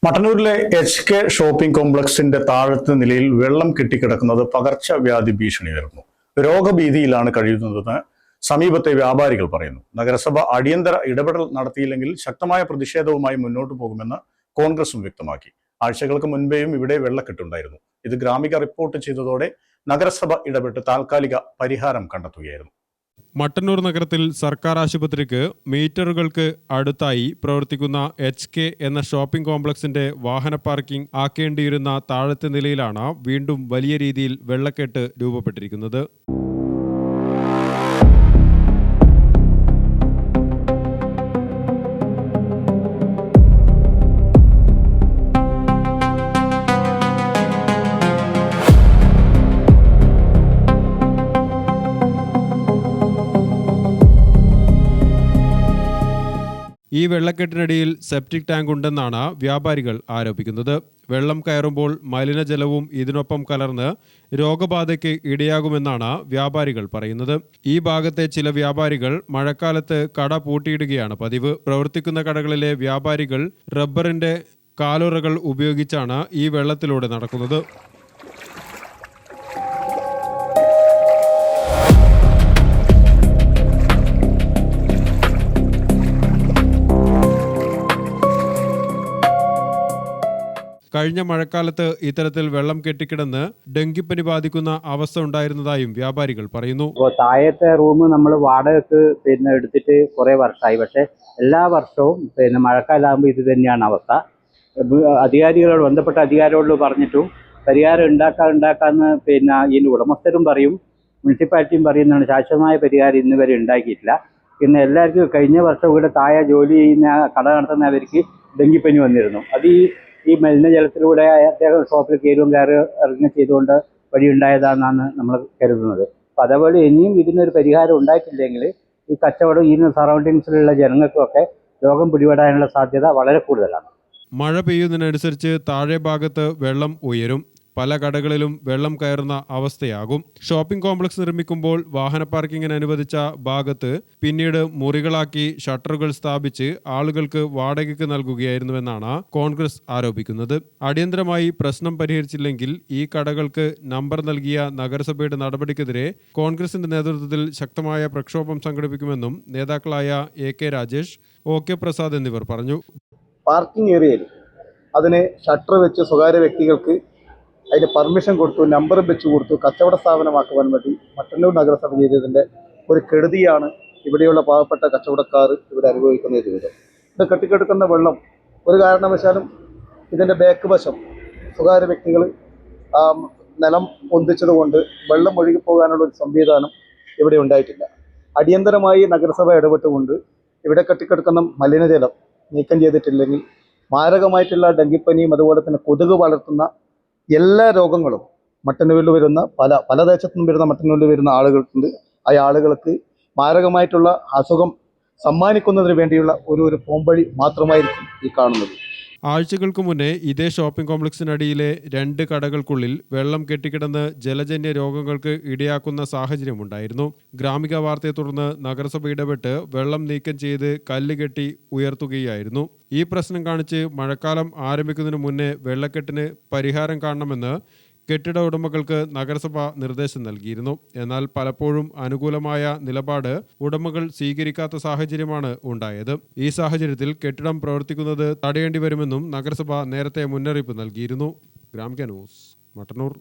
മട്ടന്നൂരിലെ HK shopping കോംപ്ലക്സിന്റെ താഴത്തെ നിലയിൽ വെള്ളം കെട്ടിക്കിടക്കുന്നത് പകർച്ചവ്യാധി ഭീഷണി ഉയർന്നു. രോഗഭീതിയിലാണ് കഴിയുന്നതെന്ന് സമീപത്തെ വ്യാപാരികൾ പറയുന്നു. നഗരസഭ അടിയന്തര ഇടപെടൽ നടത്തിയില്ലെങ്കിൽ ശക്തമായ പ്രതിഷേധവുമായി മുന്നോട്ടു പോകുമെന്ന് കോൺഗ്രസും വ്യക്തമാക്കി. ആഴ്ചകൾക്ക് മുൻപേയും ഇവിടെ വെള്ളക്കെട്ടുണ്ടായിരുന്നു. ഇത് ഗ്രാമിക റിപ്പോർട്ട് ചെയ്തതോടെ നഗരസഭ ഇടപെട്ട് താൽക്കാലിക പരിഹാരം കണ്ടെത്തുകയായിരുന്നു. മട്ടന്നൂർ നഗരത്തിൽ സർക്കാർ ആശുപത്രിക്ക് മീറ്ററുകൾക്ക് അടുത്തായി പ്രവർത്തിക്കുന്ന HK എന്ന ഷോപ്പിംഗ് കോംപ്ലക്സിന്റെ വാഹന പാർക്കിംഗ് ആക്കേണ്ടിയിരുന്ന താഴത്തെ നിലയിലാണ് വീണ്ടും വലിയ രീതിയിൽ വെള്ളക്കെട്ട് രൂപപ്പെട്ടിരിക്കുന്നത്. ഈ വെള്ളക്കെട്ടിനടിയിൽ സെപ്റ്റിക് ടാങ്ക് ഉണ്ടെന്നാണ് വ്യാപാരികൾ ആരോപിക്കുന്നത്. വെള്ളം കയറുമ്പോൾ മലിനജലവും ഇതിനൊപ്പം കലർന്ന് രോഗബാധയ്ക്ക് ഇടയാകുമെന്നാണ് വ്യാപാരികൾ പറയുന്നത്. ഈ ഭാഗത്തെ ചില വ്യാപാരികൾ മഴക്കാലത്ത് കട പൂട്ടിയിടുകയാണ് പതിവ്. പ്രവർത്തിക്കുന്ന കടകളിലെ വ്യാപാരികൾ റബ്ബറിന്റെ കാലുറകൾ ഉപയോഗിച്ചാണ് ഈ വെള്ളത്തിലൂടെ നടക്കുന്നത്. കഴിഞ്ഞ മഴക്കാലത്ത് ഇത്തരത്തിൽ വെള്ളം കെട്ടിക്കിടന്ന് ഡെങ്കിപ്പനി ബാധിക്കുന്ന അവസ്ഥ ഉണ്ടായിരുന്നതായും വ്യാപാരികൾ പറയുന്നു. താഴത്തെ റൂം നമ്മൾ വാടകയ്ക്ക് എടുത്തിട്ട് കുറേ വർഷമായി. പക്ഷെ എല്ലാ വർഷവും മഴക്കാലമാകുമ്പോൾ ഇത് തന്നെയാണ് അവസ്ഥ. അധികാരികളോട് ബന്ധപ്പെട്ട അധികാരികളോട് പറഞ്ഞിട്ടും പരിഹാരം ഉണ്ടാക്കാമെന്ന് ഇതിൻ്റെ ഉടമസ്ഥരും പറയും, മുനിസിപ്പാലിറ്റിയും പറയുന്നതാണ്. ശാശ്വതമായ പരിഹാരം ഇന്ന് വരെ ഉണ്ടാക്കിയിട്ടില്ല. പിന്നെ എല്ലാവർക്കും കഴിഞ്ഞ വർഷം ഇവിടെ താഴെ ജോലി ചെയ്യുന്ന കട നടത്തുന്നവർക്ക് ഡെങ്കിപ്പനി വന്നിരുന്നു. അത് ഈ മലിനജലത്തിലൂടെ അദ്ദേഹം ഷോപ്പിൽ കയറും ഇറങ്ങുകയും ചെയ്തുകൊണ്ട് വഴിയുണ്ടായതാണെന്നാണ് നമ്മൾ കരുതുന്നത്. അപ്പം അതേപോലെ ഇനിയും ഇതിനൊരു പരിഹാരം ഉണ്ടായിട്ടില്ലെങ്കിൽ ഈ കച്ചവടം ഈ സറൗണ്ടിങ്സിലുള്ള ജനങ്ങൾക്കൊക്കെ രോഗം പിടിപെടാനുള്ള സാധ്യത വളരെ കൂടുതലാണ്. മഴ പെയ്യുന്നതിനനുസരിച്ച് താഴെ ഭാഗത്ത് വെള്ളം ഉയരും. പല കടകളിലും വെള്ളം കയറുന്ന അവസ്ഥയാകും. ഷോപ്പിംഗ് കോംപ്ലക്സ് നിർമ്മിക്കുമ്പോൾ വാഹന പാർക്കിങ്ങിന് അനുവദിച്ച ഭാഗത്ത് പിന്നീട് മുറികളാക്കി ഷട്ടറുകൾ സ്ഥാപിച്ച് ആളുകൾക്ക് വാടകയ്ക്ക് നൽകുകയായിരുന്നുവെന്നാണ് കോൺഗ്രസ് ആരോപിക്കുന്നത്. അടിയന്തരമായി പ്രശ്നം പരിഹരിച്ചില്ലെങ്കിൽ ഈ കടകൾക്ക് നമ്പർ നൽകിയ നഗരസഭയുടെ നടപടിക്കെതിരെ കോൺഗ്രസിന്റെ നേതൃത്വത്തിൽ ശക്തമായ പ്രക്ഷോഭം സംഘടിപ്പിക്കുമെന്നും നേതാക്കളായ AK രാജേഷ്, OK പ്രസാദ് എന്നിവർ പറഞ്ഞു. പാർക്കിംഗ് ഏരിയയിൽ അതിനെ ഷട്ടർ വെച്ച് സ്വകാര്യ വ്യക്തികൾക്ക് അതിന് പെർമിഷൻ കൊടുത്തു, നമ്പറും വെച്ച് കൊടുത്തു കച്ചവട സ്ഥാപനമാക്കുവാൻ വേണ്ടി മട്ടന്നൂർ നഗരസഭ ചെയ്തതിൻ്റെ ഒരു കെടുതിയാണ് ഇവിടെയുള്ള പാവപ്പെട്ട കച്ചവടക്കാർ ഇവിടെ അനുഭവിക്കുന്ന ദുരിതം. ഇത് കെട്ടിക്കെടുക്കുന്ന വെള്ളം ഒരു കാരണവശാലും ഇതിൻ്റെ ബാക്ക് വശം സ്വകാര്യ വ്യക്തികൾ നിലം പൊന്തിച്ചതുകൊണ്ട് വെള്ളം ഒഴുകിപ്പോകാനുള്ള ഒരു സംവിധാനം ഇവിടെ ഉണ്ടായിട്ടില്ല. അടിയന്തരമായി നഗരസഭ ഇടപെട്ടുകൊണ്ട് ഇവിടെ കെട്ടിക്കെടുക്കുന്ന മലിനജലം നീക്കം ചെയ്തിട്ടില്ലെങ്കിൽ മാരകമായിട്ടുള്ള ഡെങ്കിപ്പനിയും അതുപോലെ തന്നെ കൊതുക് വളർത്തുന്ന എല്ലാ രോഗങ്ങളും മട്ടന്നൂരിൽ വരുന്ന പല ദേശത്തുനിന്നും വരുന്ന മട്ടന്നൂരിൽ വരുന്ന ആളുകൾക്കുണ്ട്. ആ ആളുകൾക്ക് മാരകമായിട്ടുള്ള അസുഖം സമ്മാനിക്കുന്നതിന് വേണ്ടിയുള്ള ഒരു പോംവഴി മാത്രമായിരിക്കും ഈ കാണുന്നത്. ആഴ്ചകൾക്ക് മുന്നേ ഇതേ ഷോപ്പിംഗ് കോംപ്ലക്സിനടിയിലെ 2 കടകൾക്കുള്ളിൽ വെള്ളം കെട്ടിക്കിടന്ന് ജലജന്യ രോഗങ്ങൾക്ക് ഇടയാക്കുന്ന സാഹചര്യമുണ്ടായിരുന്നു. ഗ്രാമിക വാർത്തയെ തുടർന്ന് നഗരസഭ ഇടപെട്ട് വെള്ളം നീക്കം ചെയ്ത് കല്ല് കെട്ടി ഉയർത്തുകയായിരുന്നു. ഈ പ്രശ്നം കാണിച്ച് മഴക്കാലം ആരംഭിക്കുന്നതിന് മുന്നേ വെള്ളക്കെട്ടിന് പരിഹാരം കാണണമെന്ന് കെട്ടിട ഉടമകൾക്ക് നഗരസഭ നിർദ്ദേശം നൽകിയിരുന്നു. എന്നാൽ പലപ്പോഴും അനുകൂലമായ നിലപാട് ഉടമകൾ സ്വീകരിക്കാത്ത സാഹചര്യമാണ് ഉണ്ടായത്. ഈ സാഹചര്യത്തിൽ കെട്ടിടം പ്രവർത്തിക്കുന്നത് തടയേണ്ടി വരുമെന്നും നഗരസഭ നേരത്തെ മുന്നറിയിപ്പ് നൽകിയിരുന്നു. ഗ്രാമിക ന്യൂസ്, മട്ടന്നൂർ.